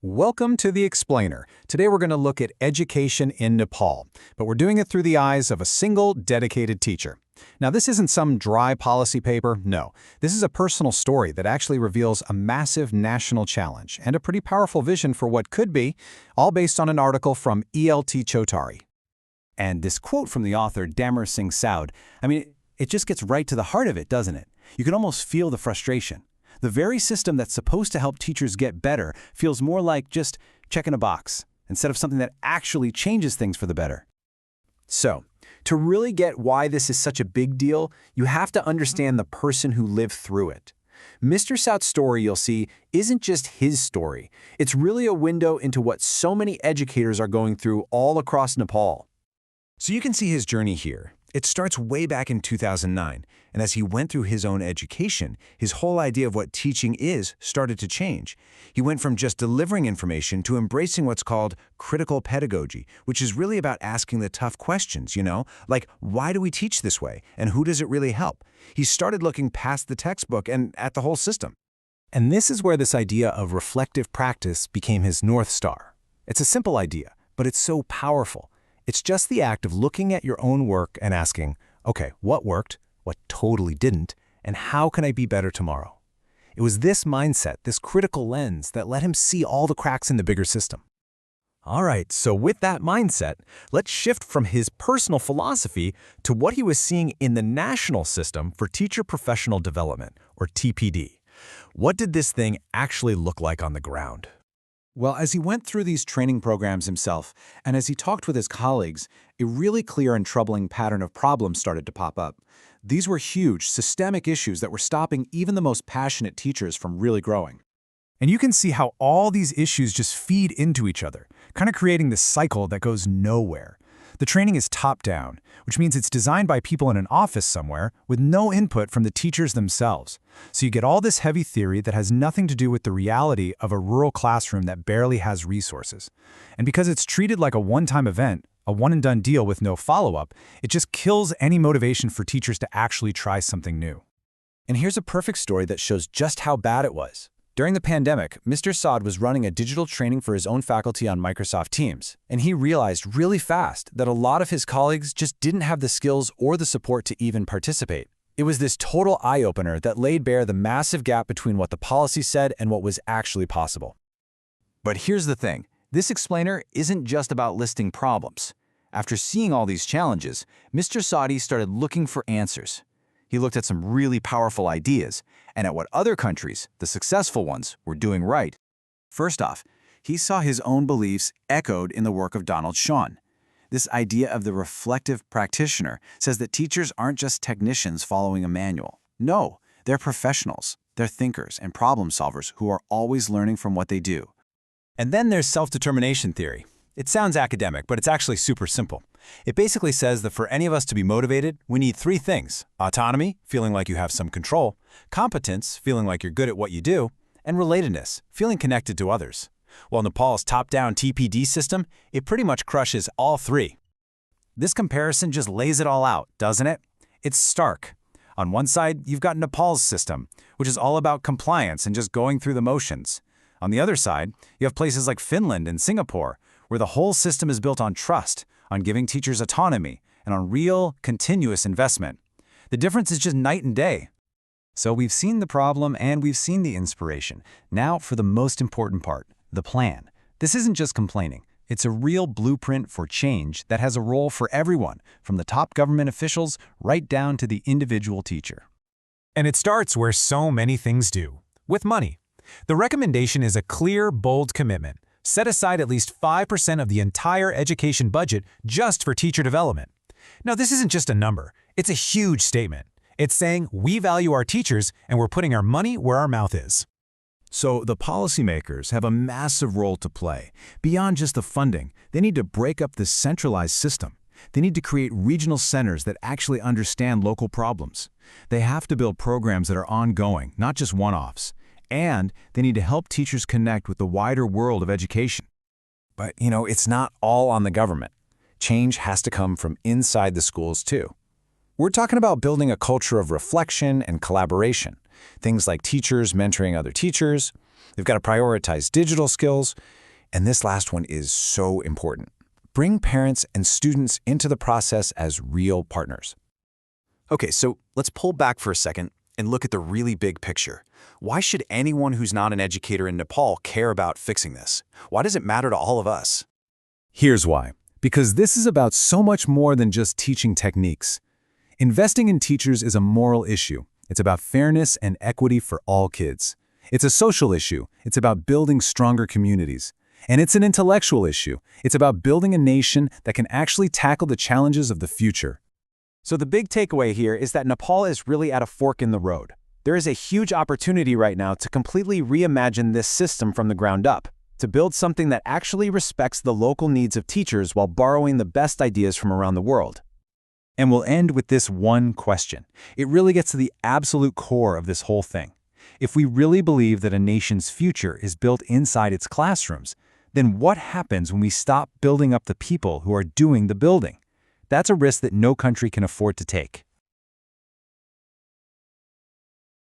Welcome to The Explainer. Today we're going to look at education in Nepal, but we're doing it through the eyes of a single dedicated teacher. Now, this isn't some dry policy paper, no. This is a personal story that actually reveals a massive national challenge and a pretty powerful vision for what could be, all based on an article from ELT Chotari. And this quote from the author, Damar Singh Soud, it just gets right to the heart of it, doesn't it? You can almost feel the frustration. The very system that's supposed to help teachers get better feels more like just checking a box, instead of something that actually changes things for the better. So, to really get why this is such a big deal, you have to understand the person who lived through it. Mr. Soud's story, you'll see, isn't just his story. It's really a window into what so many educators are going through all across Nepal. So you can see his journey here. It starts way back in 2009, and as he went through his own education, his whole idea of what teaching is started to change. He went from just delivering information to embracing what's called critical pedagogy, which is really about asking the tough questions, like why do we teach this way, and who does it really help? He started looking past the textbook and at the whole system. And this is where this idea of reflective practice became his North Star. It's a simple idea, but it's so powerful. It's just the act of looking at your own work and asking, okay, what worked, what totally didn't, and how can I be better tomorrow? It was this mindset, this critical lens, that let him see all the cracks in the bigger system. All right, so with that mindset, let's shift from his personal philosophy to what he was seeing in the national system for teacher professional development, or TPD. What did this thing actually look like on the ground? Well, as he went through these training programs himself, and as he talked with his colleagues, a really clear and troubling pattern of problems started to pop up. These were huge, systemic issues that were stopping even the most passionate teachers from really growing. And you can see how all these issues just feed into each other, kind of creating this cycle that goes nowhere. The training is top-down, which means it's designed by people in an office somewhere with no input from the teachers themselves. So you get all this heavy theory that has nothing to do with the reality of a rural classroom that barely has resources. And because it's treated like a one-time event, a one-and-done deal with no follow-up, it just kills any motivation for teachers to actually try something new. And here's a perfect story that shows just how bad it was. During the pandemic, Mr. Soud was running a digital training for his own faculty on Microsoft Teams, and he realized really fast that a lot of his colleagues just didn't have the skills or the support to even participate. It was this total eye-opener that laid bare the massive gap between what the policy said and what was actually possible. But here's the thing, this explainer isn't just about listing problems. After seeing all these challenges, Mr. Soud started looking for answers. He looked at some really powerful ideas, and at what other countries, the successful ones, were doing right. First off, he saw his own beliefs echoed in the work of Donald Shawn. This idea of the reflective practitioner says that teachers aren't just technicians following a manual. No, they're professionals. They're thinkers and problem solvers who are always learning from what they do. And then there's self-determination theory. It sounds academic, but it's actually super simple. It basically says that for any of us to be motivated, we need three things: autonomy, feeling like you have some control; competence, feeling like you're good at what you do; and relatedness, feeling connected to others. While Nepal's top-down TPD system, it pretty much crushes all three. This comparison just lays it all out, doesn't it? It's stark. On one side, you've got Nepal's system, which is all about compliance and just going through the motions. On the other side, you have places like Finland and Singapore, where the whole system is built on trust, on giving teachers autonomy, and on real, continuous investment. The difference is just night and day. So we've seen the problem and we've seen the inspiration. Now for the most important part, the plan. This isn't just complaining. It's a real blueprint for change that has a role for everyone, from the top government officials right down to the individual teacher. And it starts where so many things do, with money. The recommendation is a clear, bold commitment. Set aside at least 5% of the entire education budget just for teacher development. Now, this isn't just a number. It's a huge statement. It's saying we value our teachers and we're putting our money where our mouth is. So the policymakers have a massive role to play. Beyond just the funding, they need to break up this centralized system. They need to create regional centers that actually understand local problems. They have to build programs that are ongoing, not just one-offs. And they need to help teachers connect with the wider world of education. But, it's not all on the government. Change has to come from inside the schools, too. We're talking about building a culture of reflection and collaboration. Things like teachers mentoring other teachers, They've got to prioritize digital skills, and this last one is so important. Bring parents and students into the process as real partners. Okay, so let's pull back for a second and look at the really big picture. Why should anyone who's not an educator in Nepal care about fixing this? Why does it matter to all of us? Here's why. Because this is about so much more than just teaching techniques. Investing in teachers is a moral issue. It's about fairness and equity for all kids. It's a social issue. It's about building stronger communities. And it's an intellectual issue. It's about building a nation that can actually tackle the challenges of the future. So the big takeaway here is that Nepal is really at a fork in the road. There is a huge opportunity right now to completely reimagine this system from the ground up, to build something that actually respects the local needs of teachers while borrowing the best ideas from around the world. And we'll end with this one question. It really gets to the absolute core of this whole thing. If we really believe that a nation's future is built inside its classrooms, then what happens when we stop building up the people who are doing the building? That's a risk that no country can afford to take.